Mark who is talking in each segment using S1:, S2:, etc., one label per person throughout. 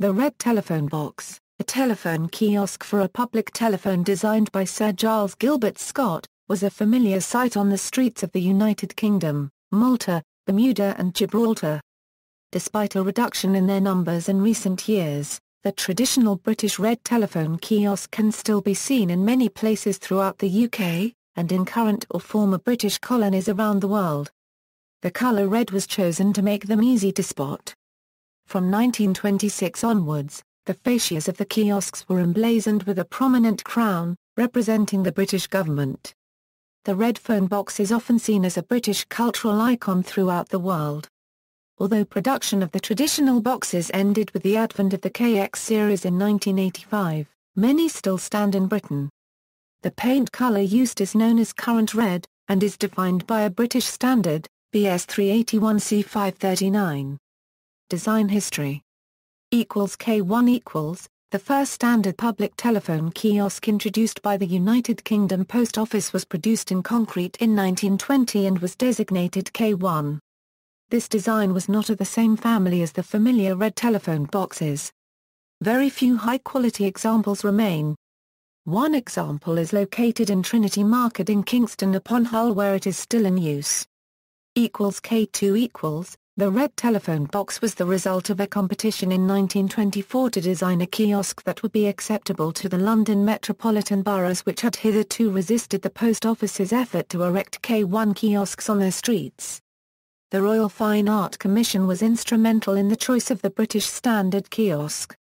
S1: The red telephone box, a telephone kiosk for a public telephone designed by Sir Giles Gilbert Scott, was a familiar sight on the streets of the United Kingdom, Malta, Bermuda and Gibraltar. Despite a reduction in their numbers in recent years, the traditional British red telephone kiosk can still be seen in many places throughout the UK, and in current or former British colonies around the world. The colour red was chosen to make them easy to spot. From 1926 onwards, the fascias of the kiosks were emblazoned with a prominent crown, representing the British government. The red phone box is often seen as a British cultural icon throughout the world. Although production of the traditional boxes ended with the advent of the KX series in 1985, many still stand in Britain. The paint colour used is known as currant red, and is defined by a British standard, BS 381C539. Design history K1 The first standard public telephone kiosk introduced by the United Kingdom Post Office was produced in concrete in 1920 and was designated K1. This design was not of the same family as the familiar red telephone boxes. Very few high-quality examples remain. One example is located in Trinity Market in Kingston upon Hull, where it is still in use. K2 The red telephone box was the result of a competition in 1924 to design a kiosk that would be acceptable to the London metropolitan boroughs, which had hitherto resisted the Post Office's effort to erect K1 kiosks on their streets. The Royal Fine Art Commission was instrumental in the choice of the British standard kiosk.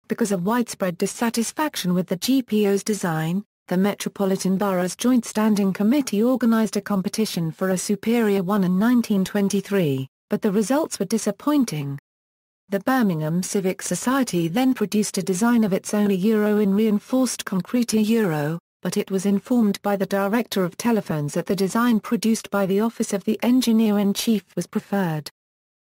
S1: Because of widespread dissatisfaction with the GPO's design, the Metropolitan Boroughs Joint Standing Committee organised a competition for a superior one in 1923. But the results were disappointing. The Birmingham Civic Society then produced a design of its own in reinforced concrete but it was informed by the Director of Telephones that the design produced by the Office of the Engineer-in-Chief was preferred.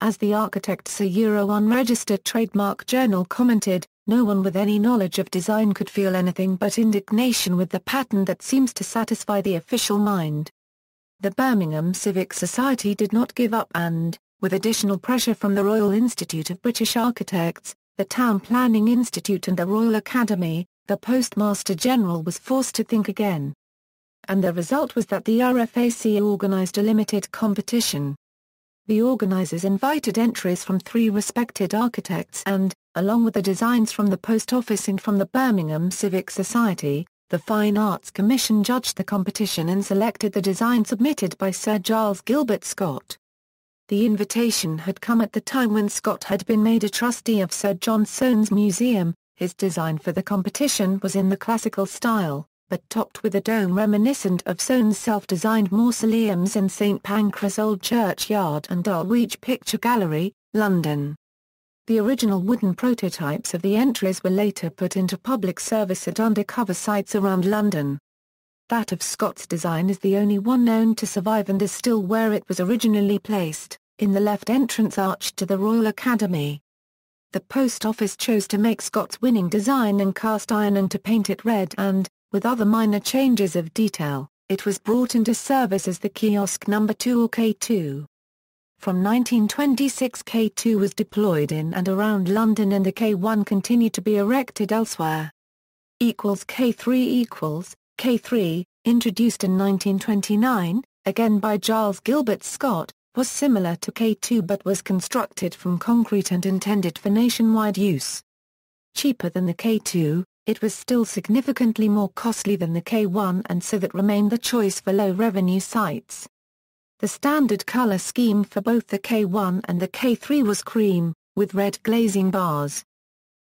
S1: As the architect Sir Unregistered Trademark Journal commented, no one with any knowledge of design could feel anything but indignation with the pattern that seems to satisfy the official mind. The Birmingham Civic Society did not give up and, with additional pressure from the Royal Institute of British Architects, the Town Planning Institute and the Royal Academy, the Postmaster General was forced to think again. And the result was that the RFAC organised a limited competition. The organisers invited entries from 3 respected architects and, along with the designs from the Post Office and from the Birmingham Civic Society, the Fine Arts Commission judged the competition and selected the design submitted by Sir Giles Gilbert Scott. The invitation had come at the time when Scott had been made a trustee of Sir John Soane's museum. His design for the competition was in the classical style, but topped with a dome reminiscent of Soane's self-designed mausoleums in St Pancras Old Churchyard and Dulwich Picture Gallery, London. The original wooden prototypes of the entries were later put into public service at undercover sites around London. That of Scott's design is the only one known to survive and is still where it was originally placed, in the left entrance arch to the Royal Academy. The Post Office chose to make Scott's winning design in cast iron and to paint it red and, with other minor changes of detail, it was brought into service as the kiosk No. 2 or K2. From 1926 K2 was deployed in and around London and the K1 continued to be erected elsewhere. K3 K3, introduced in 1929, again by Giles Gilbert Scott, was similar to K2 but was constructed from concrete and intended for nationwide use. Cheaper than the K2, it was still significantly more costly than the K1 and so that remained the choice for low-revenue sites. The standard color scheme for both the K1 and the K3 was cream, with red glazing bars.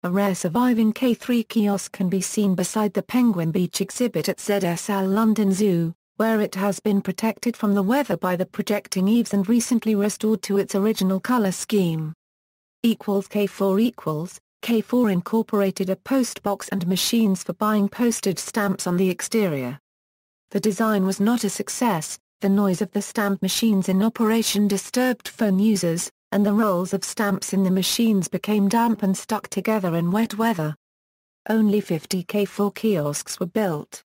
S1: A rare surviving K3 kiosk can be seen beside the Penguin Beach exhibit at ZSL London Zoo, where it has been protected from the weather by the projecting eaves and recently restored to its original color scheme. K4 K4 incorporated a post box and machines for buying postage stamps on the exterior. The design was not a success. The noise of the stamp machines in operation disturbed phone users, and the rolls of stamps in the machines became damp and stuck together in wet weather. Only 50 K4 kiosks were built.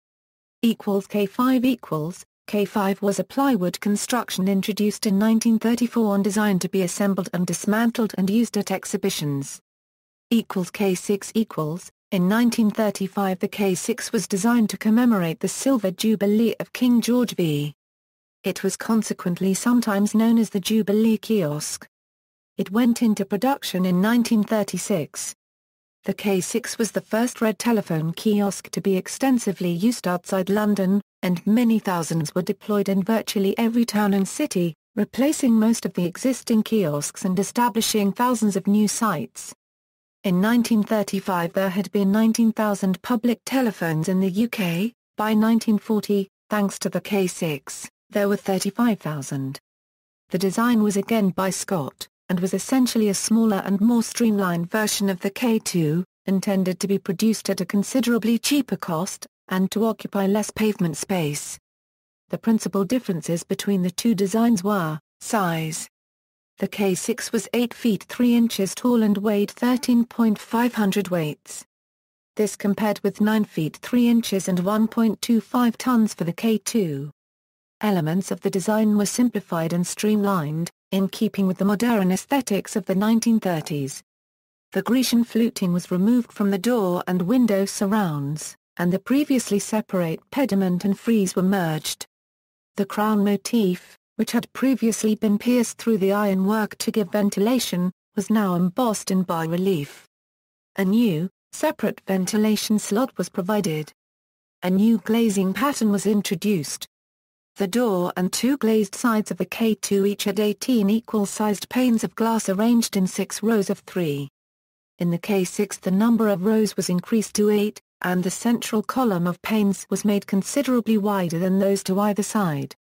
S1: K5 K5 was a plywood construction introduced in 1934 and designed to be assembled and dismantled and used at exhibitions. K6 equals. In 1935 the K6 was designed to commemorate the Silver Jubilee of King George V. It was consequently sometimes known as the Jubilee Kiosk. It went into production in 1936. The K6 was the first red telephone kiosk to be extensively used outside London, and many thousands were deployed in virtually every town and city, replacing most of the existing kiosks and establishing thousands of new sites. In 1935 there had been 19,000 public telephones in the UK, by 1940, thanks to the K6, there were 35,000. The design was again by Scott, and was essentially a smaller and more streamlined version of the K2, intended to be produced at a considerably cheaper cost, and to occupy less pavement space. The principal differences between the two designs were size. The K6 was 8 feet 3 inches tall and weighed 13.5 weights. This compared with 9 feet 3 inches and 1.25 tons for the K2. Elements of the design were simplified and streamlined, in keeping with the modern aesthetics of the 1930s. The Grecian fluting was removed from the door and window surrounds, and the previously separate pediment and frieze were merged. The crown motif, which had previously been pierced through the ironwork to give ventilation, was now embossed in bas-relief. A new, separate ventilation slot was provided. A new glazing pattern was introduced. The door and two glazed sides of the K2 each had 18 equal-sized panes of glass arranged in 6 rows of 3. In the K6 the number of rows was increased to 8, and the central column of panes was made considerably wider than those to either side.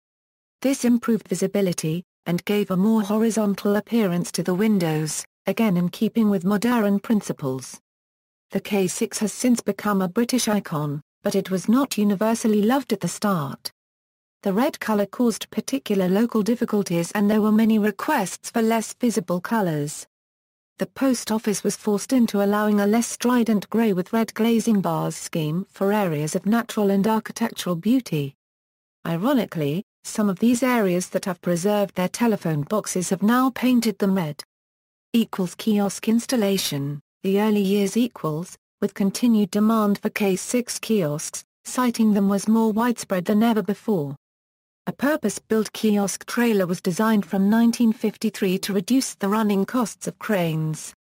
S1: This improved visibility, and gave a more horizontal appearance to the windows, again in keeping with modern principles. The K6 has since become a British icon, but it was not universally loved at the start. The red colour caused particular local difficulties and there were many requests for less visible colours. The post office was forced into allowing a less strident grey with red glazing bars scheme for areas of natural and architectural beauty. Ironically, some of these areas that have preserved their telephone boxes have now painted them red. Kiosk installation. The early years with continued demand for K6 kiosks, citing them was more widespread than ever before. A purpose-built kiosk trailer was designed from 1953 to reduce the running costs of cranes.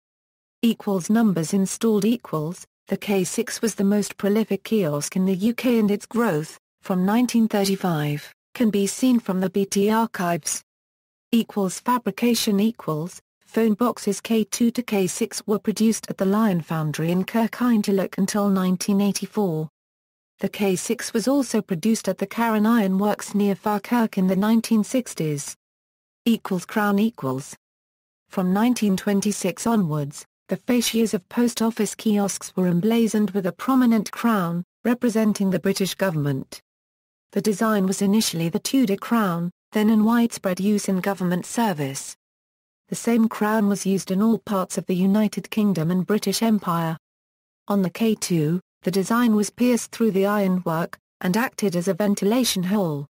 S1: Numbers installed. The K6 was the most prolific kiosk in the UK and its growth, from 1935, can be seen from the BT archives. Fabrication. Phone boxes K2 to K6 were produced at the Lion Foundry in Kirkintilloch until 1984. The K6 was also produced at the Carron Iron Works near Falkirk in the 1960s. Crown. From 1926 onwards, the fascias of post office kiosks were emblazoned with a prominent crown, representing the British government. The design was initially the Tudor crown, then in widespread use in government service. The same crown was used in all parts of the United Kingdom and British Empire. On the K2, the design was pierced through the ironwork, and acted as a ventilation hole.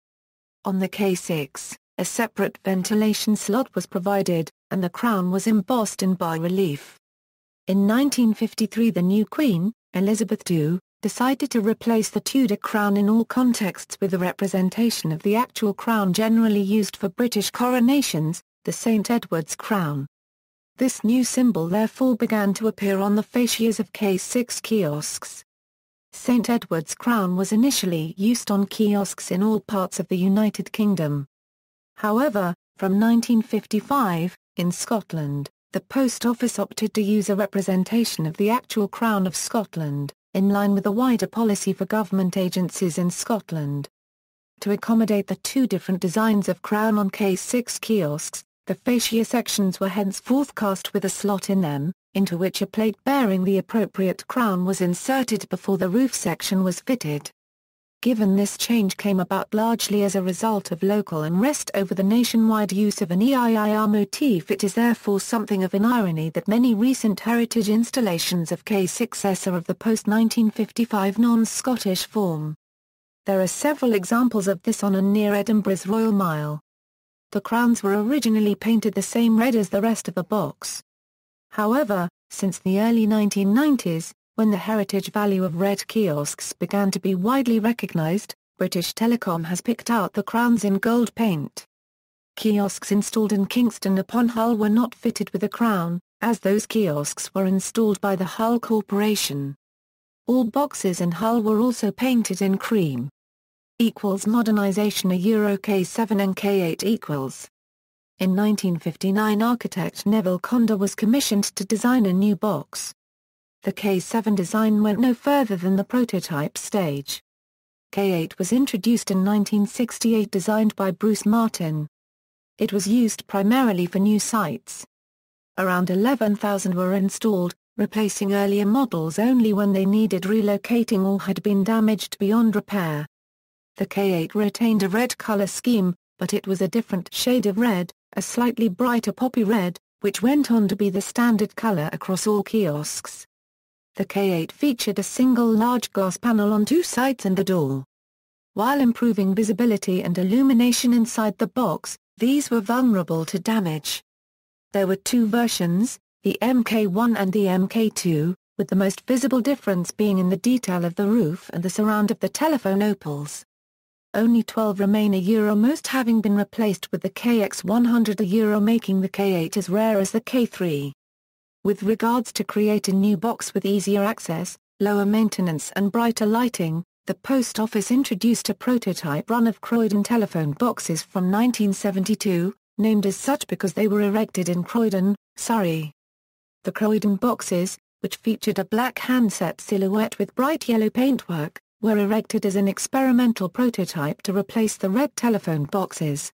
S1: On the K6, a separate ventilation slot was provided, and the crown was embossed in bas-relief. In 1953 the new Queen, Elizabeth II, decided to replace the Tudor crown in all contexts with a representation of the actual crown generally used for British coronations, the St. Edward's crown. This new symbol therefore began to appear on the fascias of K6 kiosks. St. Edward's crown was initially used on kiosks in all parts of the United Kingdom. However, from 1955, in Scotland, the Post Office opted to use a representation of the actual Crown of Scotland, in line with a wider policy for government agencies in Scotland. To accommodate the two different designs of crown on K6 kiosks, the fascia sections were henceforth cast with a slot in them, into which a plate bearing the appropriate crown was inserted before the roof section was fitted. Given this change came about largely as a result of local unrest over the nationwide use of an EIIR motif, it is therefore something of an irony that many recent heritage installations of K6s are of the post-1955 non-Scottish form. There are several examples of this on and near Edinburgh's Royal Mile. The crowns were originally painted the same red as the rest of the box. However, Since the early 1990s, when the heritage value of red kiosks began to be widely recognized, British Telecom has picked out the crowns in gold paint. Kiosks installed in Kingston upon Hull were not fitted with a crown, as those kiosks were installed by the Hull Corporation. All boxes in Hull were also painted in cream. Modernisation Euro K7 and K8 equals. In 1959 architect Neville Conder was commissioned to design a new box. The K7 design went no further than the prototype stage. K8 was introduced in 1968 designed by Bruce Martin. It was used primarily for new sites. Around 11,000 were installed, replacing earlier models only when they needed relocating or had been damaged beyond repair. The K8 retained a red color scheme, but it was a different shade of red, a slightly brighter poppy red, which went on to be the standard color across all kiosks. The K8 featured a single large glass panel on two sides and the door. While improving visibility and illumination inside the box, these were vulnerable to damage. There were two versions, the MK1 and the MK2, with the most visible difference being in the detail of the roof and the surround of the telephone opals. Only 12 remain most having been replaced with the KX100 making the K8 as rare as the K3. With regards to create a new box with easier access, lower maintenance and brighter lighting, the Post Office introduced a prototype run of Croydon telephone boxes from 1972, named as such because they were erected in Croydon, Surrey. The Croydon boxes, which featured a black handset silhouette with bright yellow paintwork, were erected as an experimental prototype to replace the red telephone boxes.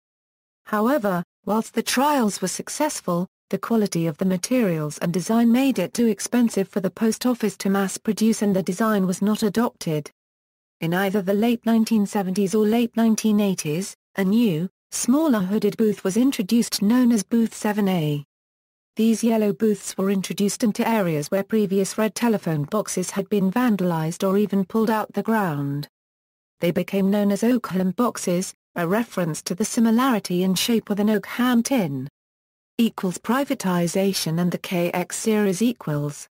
S1: However, whilst the trials were successful, the quality of the materials and design made it too expensive for the Post Office to mass-produce and the design was not adopted. In either the late 1970s or late 1980s, a new, smaller hooded booth was introduced known as Booth 7A. These yellow booths were introduced into areas where previous red telephone boxes had been vandalized or even pulled out the ground. They became known as Oakham boxes, a reference to the similarity in shape with an Oakham tin. Privatization and the KX series equals.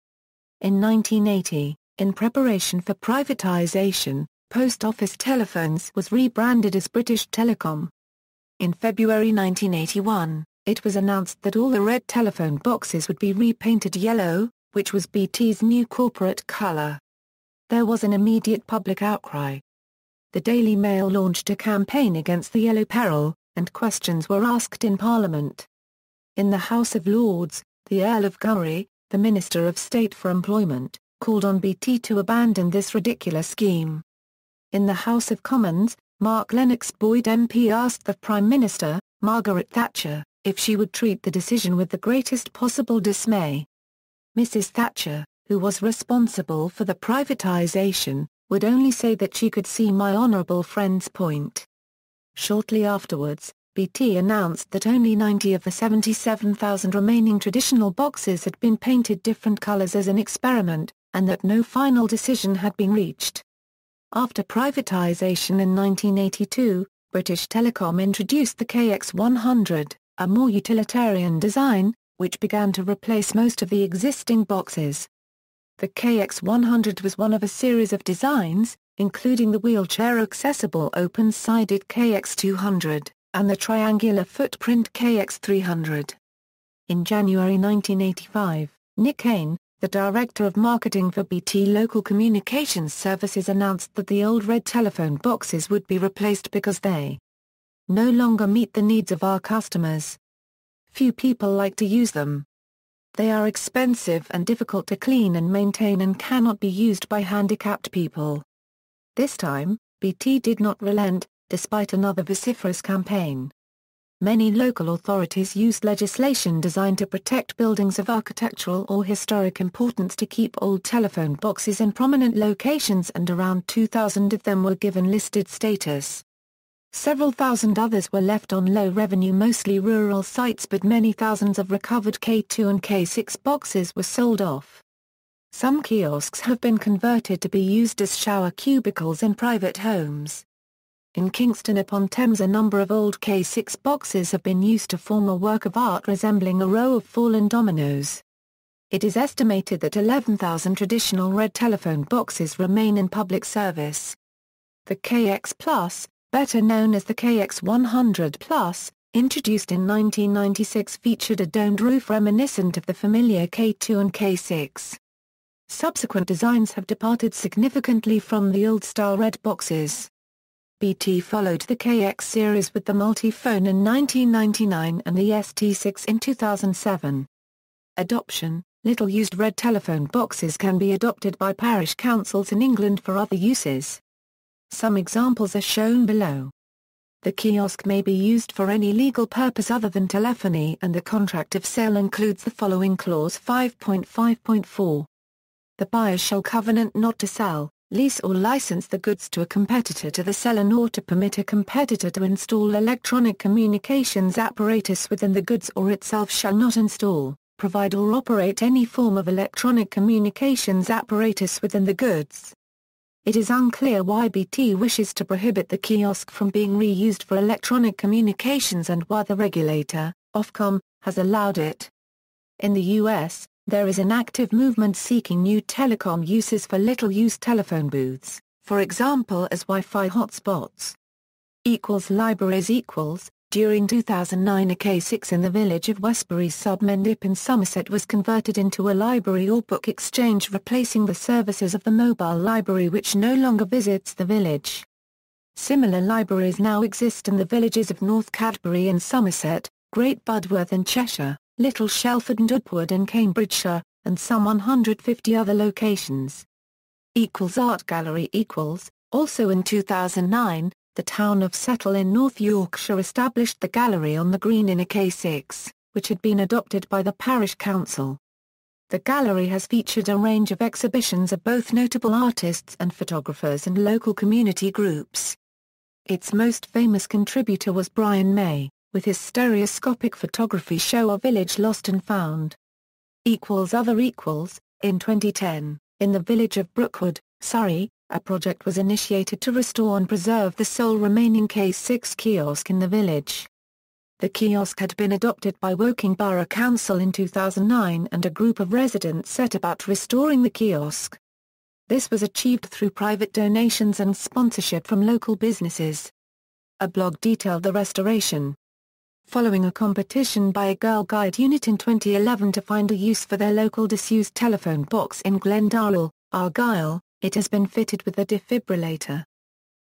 S1: In 1980, in preparation for privatization, Post Office Telephones was rebranded as British Telecom. In February 1981, it was announced that all the red telephone boxes would be repainted yellow, which was BT's new corporate color. There was an immediate public outcry. The Daily Mail launched a campaign against the yellow peril, and questions were asked in Parliament. In the House of Lords, the Earl of Gowrie, the Minister of State for Employment, called on BT to abandon this ridiculous scheme. In the House of Commons, Mark Lennox Boyd MP asked the Prime Minister, Margaret Thatcher, if she would treat the decision with the greatest possible dismay. Mrs. Thatcher, who was responsible for the privatisation, would only say that she could see my honourable friend's point. Shortly afterwards, BT announced that only 90 of the 77,000 remaining traditional boxes had been painted different colours as an experiment, and that no final decision had been reached. After privatisation in 1982, British Telecom introduced the KX100, a more utilitarian design, which began to replace most of the existing boxes. The KX100 was one of a series of designs, including the wheelchair-accessible open-sided KX200, and the triangular footprint KX300. In January 1985, Nick Kane, the Director of Marketing for BT Local Communications Services, announced that the old red telephone boxes would be replaced because they no longer meet the needs of our customers. Few people like to use them. They are expensive and difficult to clean and maintain and cannot be used by handicapped people. This time, BT did not relent, despite another vociferous campaign. Many local authorities used legislation designed to protect buildings of architectural or historic importance to keep old telephone boxes in prominent locations, and around 2,000 of them were given listed status. Several thousand others were left on low-revenue mostly rural sites, but many thousands of recovered K2 and K6 boxes were sold off. Some kiosks have been converted to be used as shower cubicles in private homes. In Kingston-upon-Thames, a number of old K6 boxes have been used to form a work of art resembling a row of fallen dominoes. It is estimated that 11,000 traditional red telephone boxes remain in public service. The KX Plus, better known as the KX100 Plus, introduced in 1996, featured a domed roof reminiscent of the familiar K2 and K6. Subsequent designs have departed significantly from the old-style red boxes. BT followed the KX series with the multi-phone in 1999 and the ST6 in 2007. Adoption: little-used red telephone boxes can be adopted by parish councils in England for other uses. Some examples are shown below. The kiosk may be used for any legal purpose other than telephony, and the contract of sale includes the following clause 5.5.4. The buyer shall covenant not to sell, lease or license the goods to a competitor to the seller, nor to permit a competitor to install electronic communications apparatus within the goods, or itself shall not install, provide or operate any form of electronic communications apparatus within the goods. It is unclear why BT wishes to prohibit the kiosk from being reused for electronic communications and why the regulator, Ofcom, has allowed it. In the US, there is an active movement seeking new telecom uses for little-used telephone booths, for example as Wi-Fi hotspots. Libraries During 2009, a K6 in the village of Westbury sub-Mendip in Somerset was converted into a library or book exchange, replacing the services of the mobile library which no longer visits the village. Similar libraries now exist in the villages of North Cadbury in Somerset, Great Budworth in Cheshire, Little Shelford and Upwood in Cambridgeshire, and some 150 other locations. Art Gallery Also in 2009, the town of Settle in North Yorkshire established the gallery on the green in a K6, which had been adopted by the parish council. The gallery has featured a range of exhibitions of both notable artists and photographers and local community groups. Its most famous contributor was Brian May, with his stereoscopic photography show A Village Lost and Found. Other In 2010, in the village of Brookwood, Surrey, a project was initiated to restore and preserve the sole remaining K6 kiosk in the village. The kiosk had been adopted by Woking Borough Council in 2009, and a group of residents set about restoring the kiosk. This was achieved through private donations and sponsorship from local businesses. A blog detailed the restoration. Following a competition by a Girl Guide unit in 2011 to find a use for their local disused telephone box in Glendale, Argyll, it has been fitted with a defibrillator.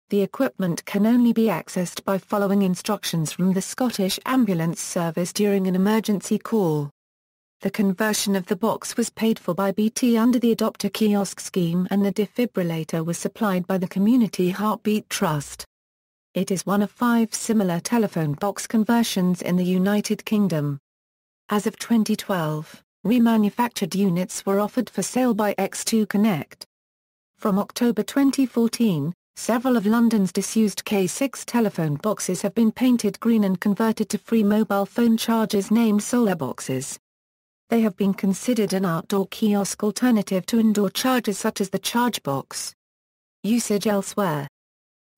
S1: The equipment can only be accessed by following instructions from the Scottish Ambulance Service during an emergency call. The conversion of the box was paid for by BT under the Adopt a Kiosk scheme, and the defibrillator was supplied by the Community Heartbeat Trust. It is one of 5 similar telephone box conversions in the United Kingdom. As of 2012, remanufactured units were offered for sale by X2 Connect. From October 2014, several of London's disused K6 telephone boxes have been painted green and converted to free mobile phone chargers named solar boxes. They have been considered an outdoor kiosk alternative to indoor chargers such as the Chargebox. Usage elsewhere.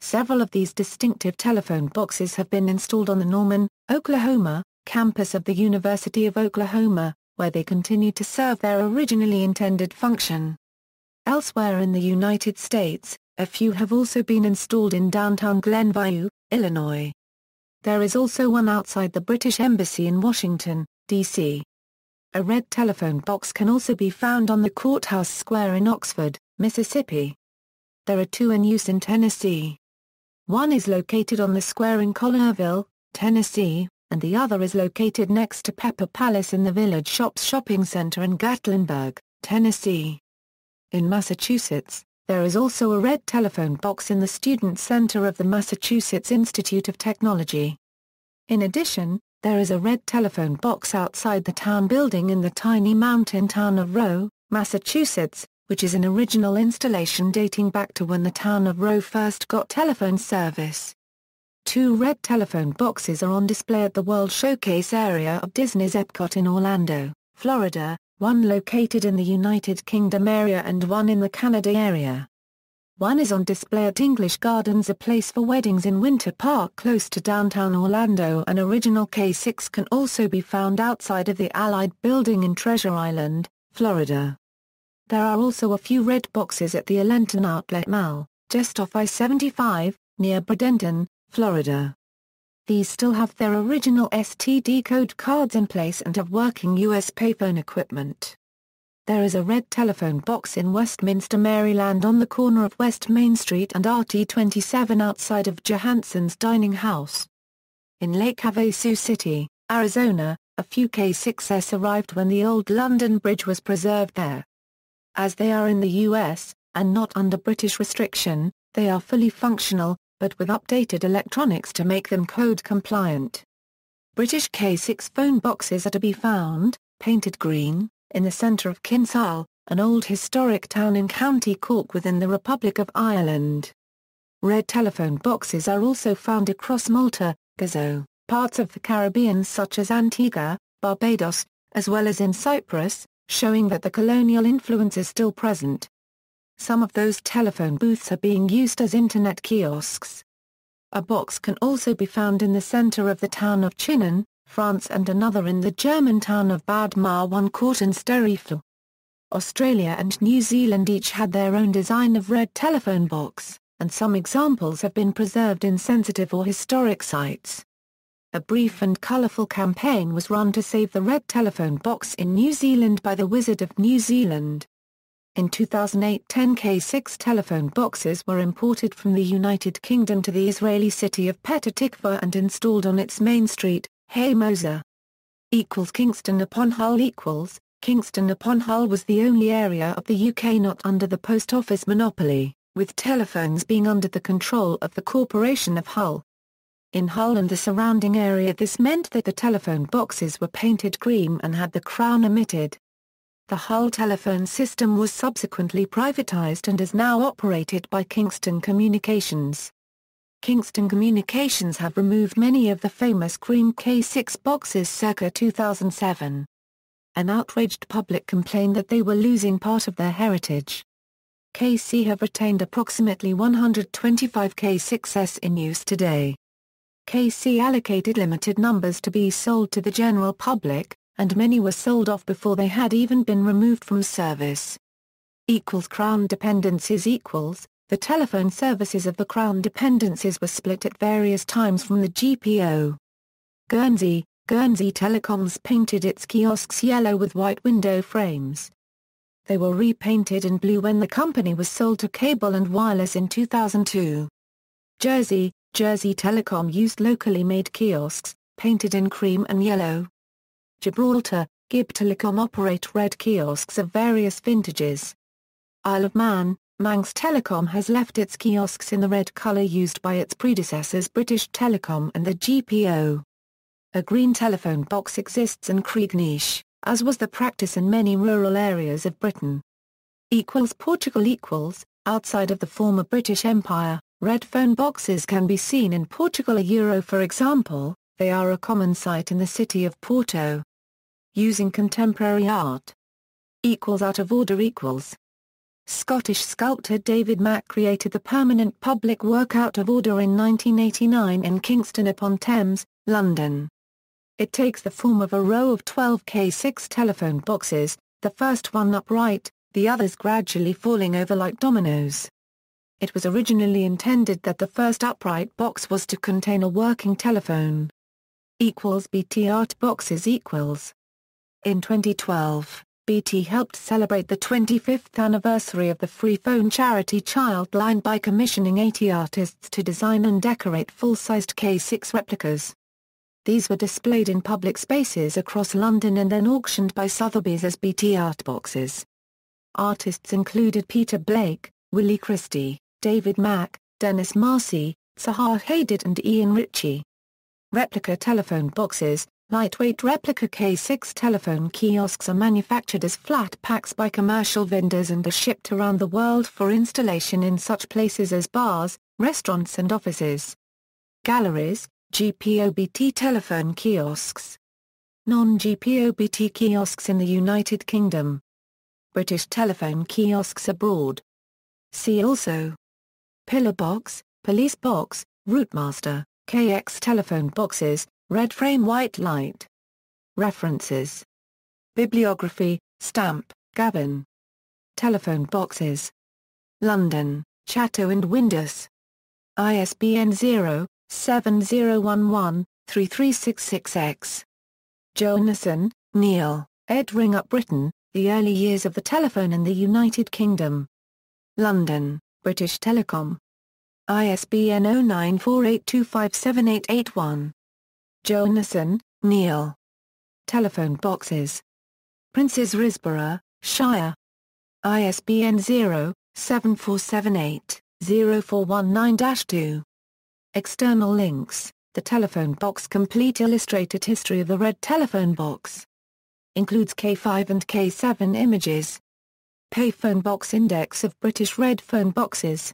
S1: Several of these distinctive telephone boxes have been installed on the Norman, Oklahoma, campus of the University of Oklahoma, where they continue to serve their originally intended function. Elsewhere in the United States, a few have also been installed in downtown Glenview, Illinois. There is also one outside the British Embassy in Washington, D.C. A red telephone box can also be found on the Courthouse Square in Oxford, Mississippi. There are 2 in use in Tennessee. One is located on the square in Collierville, Tennessee, and the other is located next to Pepper Palace in the Village Shops shopping center in Gatlinburg, Tennessee. In Massachusetts, there is also a red telephone box in the Student Center of the Massachusetts Institute of Technology. In addition, there is a red telephone box outside the town building in the tiny mountain town of Rowe, Massachusetts, which is an original installation dating back to when the town of Rowe first got telephone service. 2 red telephone boxes are on display at the World Showcase area of Disney's Epcot in Orlando, Florida, one located in the United Kingdom area and one in the Canada area. One is on display at English Gardens, a place for weddings in Winter Park close to downtown Orlando. An original K6 can also be found outside of the Allied Building in Treasure Island, Florida. There are also a few red boxes at the Allenton Outlet Mall, just off I-75, near Bradenton, Florida. These still have their original STD code cards in place and have working US payphone equipment. There is a red telephone box in Westminster, Maryland on the corner of West Main Street and RT-27 outside of Johansson's Dining House. In Lake Havasu City, Arizona, a few K6s arrived when the old London Bridge was preserved there. As they are in the US, and not under British restriction, they are fully functional, but with updated electronics to make them code compliant. British K6 phone boxes are to be found, painted green, in the centre of Kinsale, an old historic town in County Cork within the Republic of Ireland. Red telephone boxes are also found across Malta, Gozo, parts of the Caribbean such as Antigua, Barbados, as well as in Cyprus, showing that the colonial influence is still present. Some of those telephone booths are being used as internet kiosks. A box can also be found in the centre of the town of Chinon, France, and another in the German town of Bad Marwan-Courtenay-Sterifle. Australia and New Zealand each had their own design of red telephone box, and some examples have been preserved in sensitive or historic sites. A brief and colourful campaign was run to save the red telephone box in New Zealand by the Wizard of New Zealand. In 2008, 10 K6 telephone boxes were imported from the United Kingdom to the Israeli city of Petah Tikva and installed on its main street, Hey Moza. Kingston upon Hull Kingston upon Hull was the only area of the UK not under the post office monopoly, with telephones being under the control of the Corporation of Hull. In Hull and the surrounding area, this meant that the telephone boxes were painted cream and had the crown omitted. The Hull telephone system was subsequently privatised and is now operated by Kingston Communications. Kingston Communications have removed many of the famous cream K6 boxes circa 2007. An outraged public complained that they were losing part of their heritage. KC have retained approximately 125 K6s in use today. KC allocated limited numbers to be sold to the general public, and many were sold off before they had even been removed from service. Crown dependencies The telephone services of the Crown dependencies were split at various times from the GPO. Guernsey Telecoms painted its kiosks yellow with white window frames. They were repainted in blue when the company was sold to Cable and Wireless in 2002. Jersey Telecom used locally made kiosks, painted in cream and yellow. Gibraltar, Gib Telecom operate red kiosks of various vintages. Isle of Man, Manx Telecom has left its kiosks in the red colour used by its predecessors British Telecom and the GPO. A green telephone box exists in Creignish, as was the practice in many rural areas of Britain. Portugal outside of the former British Empire, red phone boxes can be seen in Portugal. For example, they are a common sight in the city of Porto. Using contemporary art. Out of order . Scottish sculptor David Mack created the permanent public work Out of Order in 1989 in Kingston upon Thames, London. It takes the form of a row of 12 K6 telephone boxes, the first one upright, the others gradually falling over like dominoes. It was originally intended that the first upright box was to contain a working telephone. BT Art Boxes . In 2012, BT helped celebrate the 25th anniversary of the free phone charity Childline by commissioning 80 artists to design and decorate full-sized K6 replicas. These were displayed in public spaces across London and then auctioned by Sotheby's as BT Art Boxes. Artists included Peter Blake, Willie Christie, David Mack, Dennis Marcy, Zaha Hadid and Ian Ritchie. Replica telephone boxes. Lightweight replica K6 telephone kiosks are manufactured as flat packs by commercial vendors and are shipped around the world for installation in such places as bars, restaurants and offices. Galleries, GPOBT telephone kiosks. Non-GPOBT kiosks in the United Kingdom. British telephone kiosks abroad. See also: Pillar box, Police box, Routemaster, KX telephone boxes, red frame white light. References. Bibliography, Stamp, Gavin. Telephone boxes. London, Chatto and Windus. ISBN 0-7011-3366-X. Jonassen, Neil, ed. Ring Up Britain, The Early Years of the Telephone in the United Kingdom. London, British Telecom. ISBN 0948257881. Jonassen, Neil. Telephone boxes. Princes Risborough, Shire. ISBN 0-7478-0419-2. External links: The Telephone Box Complete Illustrated History of the Red Telephone Box. Includes K5 and K7 images. Payphone Box Index of British Red Phone Boxes.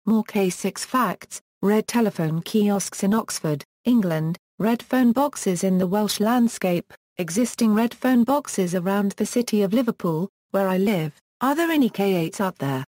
S1: More K6 facts: Red telephone kiosks in Oxford, England, red phone boxes in the Welsh landscape, existing red phone boxes around the city of Liverpool, where I live. Are there any K8s out there?